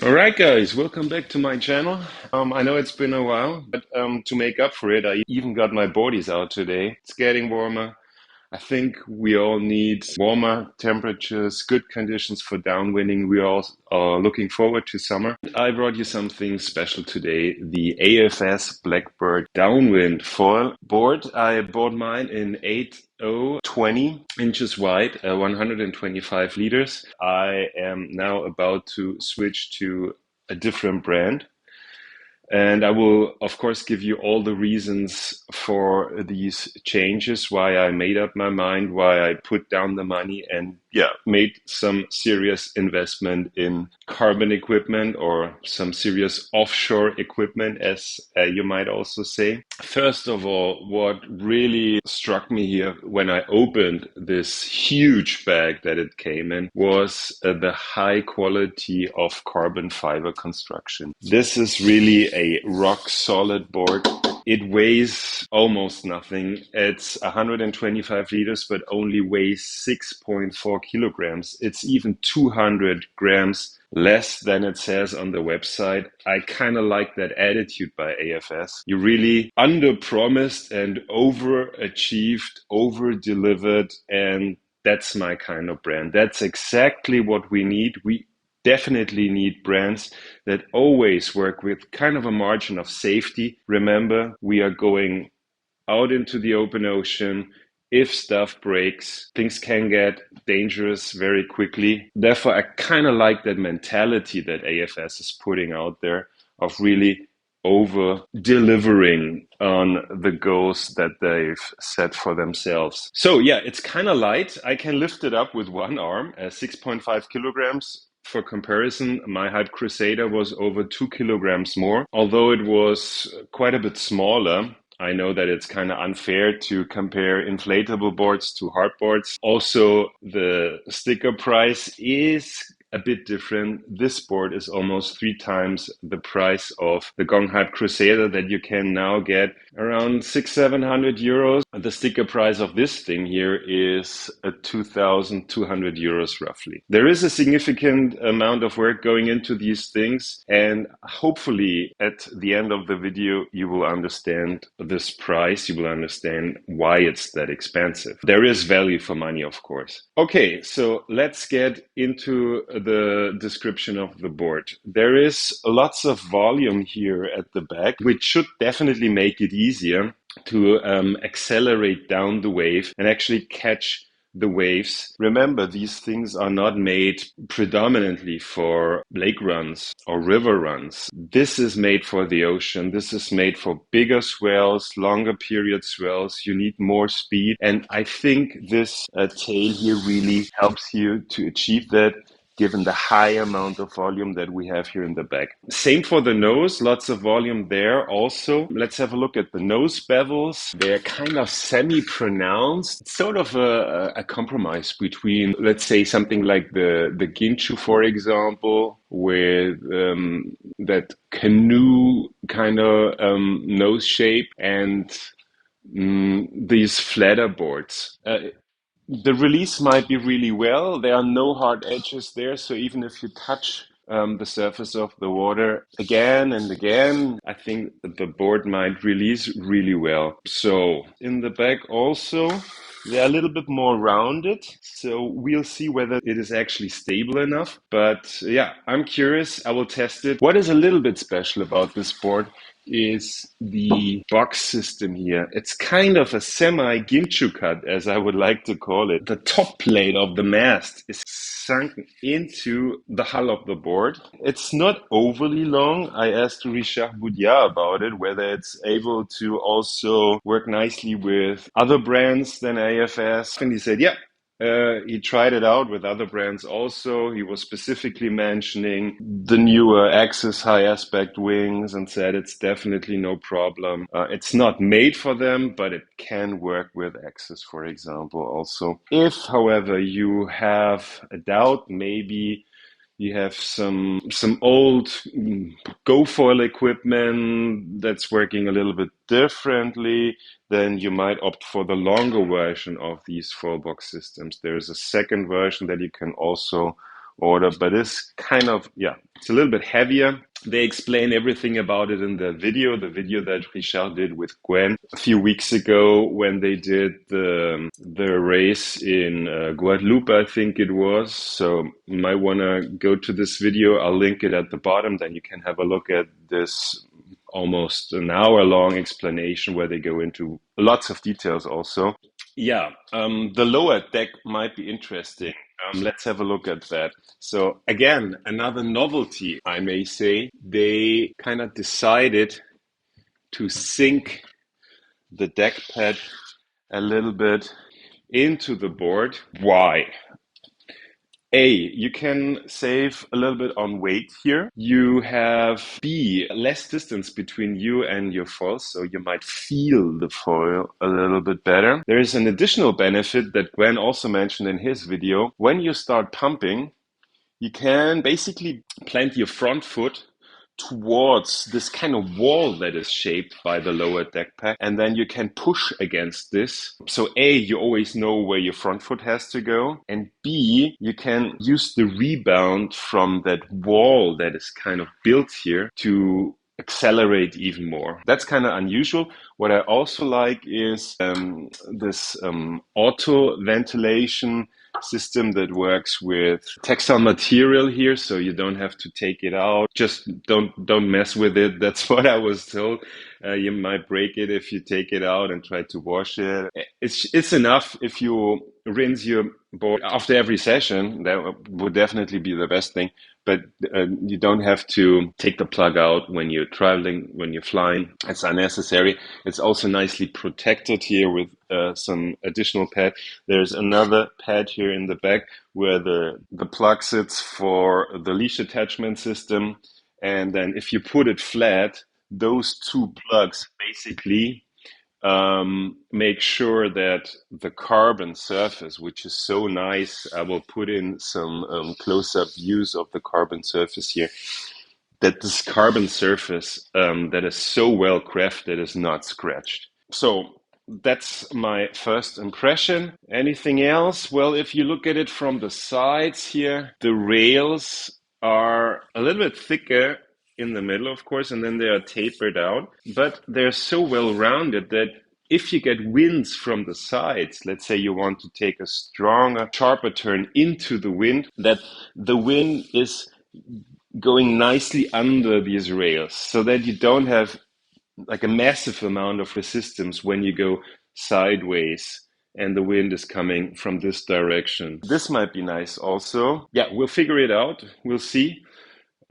All right, guys, welcome back to my channel. I know it's been a while, but to make up for it, I even got my boardies out today. It's getting warmer. I think we all need warmer temperatures, good conditions for downwinding. We all are looking forward to summer. I brought you something special today, the AFS Blackbird Downwind foil board. I bought mine in 8.020 inches wide, 125 liters. I am now about to switch to a different brand. And I will, of course, give you all the reasons for these changes, why I made up my mind, why I put down the money and made some serious investment in carbon equipment or some serious offshore equipment, as you might also say. First of all, what really struck me here when I opened this huge bag that it came in was the high quality of carbon fiber construction. This is really a rock solid board. It weighs almost nothing. It's 125 liters, but only weighs 6.4 kilograms. It's even 200 grams less than it says on the website. I kind of like that attitude by AFS. You really under-promised and overachieved, over-delivered, and that's my kind of brand. That's exactly what we need. We definitely need brands that always work with kind of a margin of safety. Remember, we are going out into the open ocean. If stuff breaks, things can get dangerous very quickly. Therefore, I kind of like that mentality that AFS is putting out there of really over delivering on the goals that they've set for themselves. So yeah, it's kind of light. I can lift it up with one arm, 6.5 kilograms. For comparison, my Hipe Cruzader was over 2 kilograms more, although it was quite a bit smaller. I know that it's kind of unfair to compare inflatable boards to hard boards. Also, the sticker price is a bit different. This board is almost 3 times the price of the Gong Hipe Cruzader that you can now get around 600-700 euros. The sticker price of this thing here is 2,200 euros roughly. There is a significant amount of work going into these things, and hopefully at the end of the video you will understand this price. You will understand why it's that expensive. There is value for money, of course. Okay, so let's get into the description of the board. There is lots of volume here at the back, which should definitely make it easier to accelerate down the wave and actually catch the waves. Remember, these things are not made predominantly for lake runs or river runs. This is made for the ocean. This is made for bigger swells, longer period swells. You need more speed. And I think this tail here really helps you to achieve that, given the high amount of volume that we have here in the back. Same for the nose, lots of volume there also. Let's have a look at the nose bevels. They're kind of semi-pronounced. It's sort of a compromise between, let's say, something like the Ginchu, for example, with that canoe kind of nose shape, and these flatter boards. The release might be really well. There are no hard edges there, so even if you touch the surface of the water again and again, I think the board might release really well. So in the back also, they're a little bit more rounded, so we'll see whether it is actually stable enough. But yeah, I'm curious. I will test it. What is a little bit special about this board is the box system here. It's kind of a semi-Ginchu cut, as I would like to call it. The top plate of the mast is sunk into the hull of the board. It's not overly long. I asked Richard Boudiat about it, whether it's able to also work nicely with other brands than AFS. And he said, yeah, he tried it out with other brands also. He was specifically mentioning the newer Axis high aspect wings and said it's definitely no problem. It's not made for them, but it can work with Axis, for example, also. If, however, you have a doubt, maybe you have some old GoFoil equipment that's working a little bit differently, then you might opt for the longer version of these foil box systems. There is a second version that you can also order, but it's kind of, yeah, it's a little bit heavier. They explain everything about it in the video that Richard did with Gwen a few weeks ago when they did the race in Guadeloupe, I think it was. So you might want to go to this video. I'll link it at the bottom. Then you can have a look at this almost an hour long explanation where they go into lots of details also. Yeah, the lower deck might be interesting. Let's have a look at that. So again, another novelty, I may say. They kind of decided to sink the deck pad a little bit into the board. Why? A, you can save a little bit on weight here. You have B, less distance between you and your foil, so you might feel the foil a little bit better. There is an additional benefit that Gwen also mentioned in his video. When you start pumping, you can basically plant your front foot towards this kind of wall that is shaped by the lower deck pad, and then you can push against this. So A, you always know where your front foot has to go, and B, you can use the rebound from that wall that is kind of built here to accelerate even more. That's kind of unusual. What I also like is this auto ventilation system that works with textile material here, so you don't have to take it out. Just don't mess with it. That's what I was told. You might break it if you take it out and try to wash it. It's enough if you rinse your board after every session. That would definitely be the best thing. But you don't have to take the plug out when you're traveling, when you're flying. It's unnecessary. It's also nicely protected here with some additional pad. There's another pad here in the back where the plug sits for the leash attachment system. And then if you put it flat, those two plugs basically make sure that the carbon surface, which is so nice, I will put in some close-up views of the carbon surface here, that this carbon surface that is so well crafted is not scratched. So that's my first impression. Anything else? Well, if you look at it from the sides here, the rails are a little bit thicker in the middle, of course, and then they are tapered out, but they're so well rounded that if you get winds from the sides, let's say you want to take a stronger, sharper turn into the wind, that the wind is going nicely under these rails so that you don't have like a massive amount of resistance when you go sideways and the wind is coming from this direction. This might be nice also. Yeah, we'll figure it out. We'll see.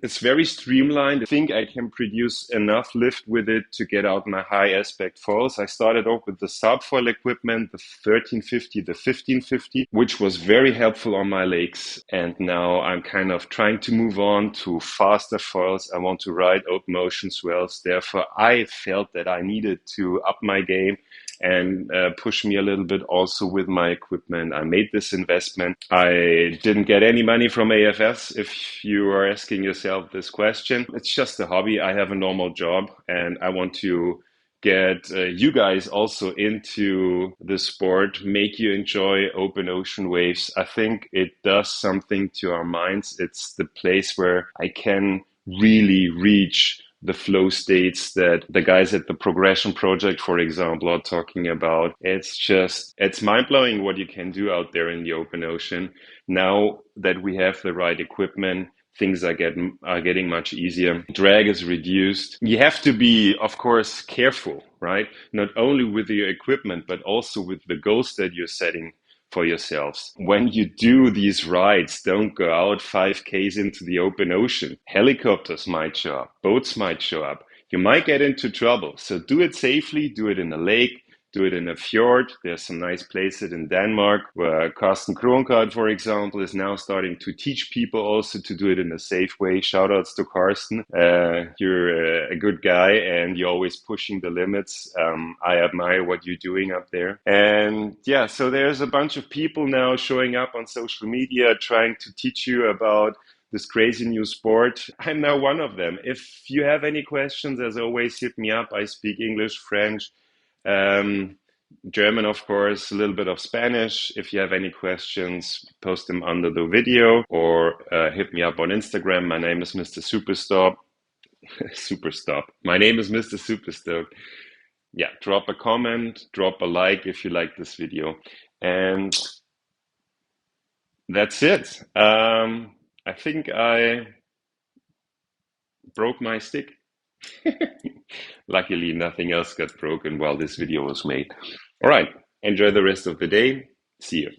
It's very streamlined. I think I can produce enough lift with it to get out my high aspect foils. I started off with the subfoil equipment, the 1350, the 1550, which was very helpful on my legs. And now I'm kind of trying to move on to faster foils. I want to ride oat motion swells. Therefore, I felt that I needed to up my game and push me a little bit also with my equipment. I made this investment. I didn't get any money from AFS, if you are asking yourself this question. It's just a hobby. I have a normal job and I want to get you guys also into the sport, make you enjoy open ocean waves. I think it does something to our minds. It's the place where I can really reach the flow states that the guys at the Progression Project, for example, are talking about. It's mind-blowing what you can do out there in the open ocean. Now that we have the right equipment, things are getting much easier. Drag is reduced. You have to be, of course, careful, right? Not only with your equipment, but also with the goals that you're setting for yourselves. When you do these rides, don't go out 5Ks into the open ocean. Helicopters might show up, boats might show up. You might get into trouble. So do it safely, do it in a lake, do it in a fjord. There's some nice places in Denmark where Carsten Kronkart, for example, is now starting to teach people also to do it in a safe way. Shout outs to Carsten. You're a good guy and you're always pushing the limits. I admire what you're doing up there. And yeah, so there's a bunch of people now showing up on social media trying to teach you about this crazy new sport. I'm now one of them. If you have any questions, as always, hit me up. I speak English, French, German, of course, a little bit of Spanish. If you have any questions, post them under the video or hit me up on Instagram. My name is Mr. Superstop. Superstop. My name is Mr. Superstop. Yeah, drop a comment, drop a like if you like this video. And that's it. I think I broke my stick. Luckily, nothing else got broken while this video was made. All right, enjoy the rest of the day. See you.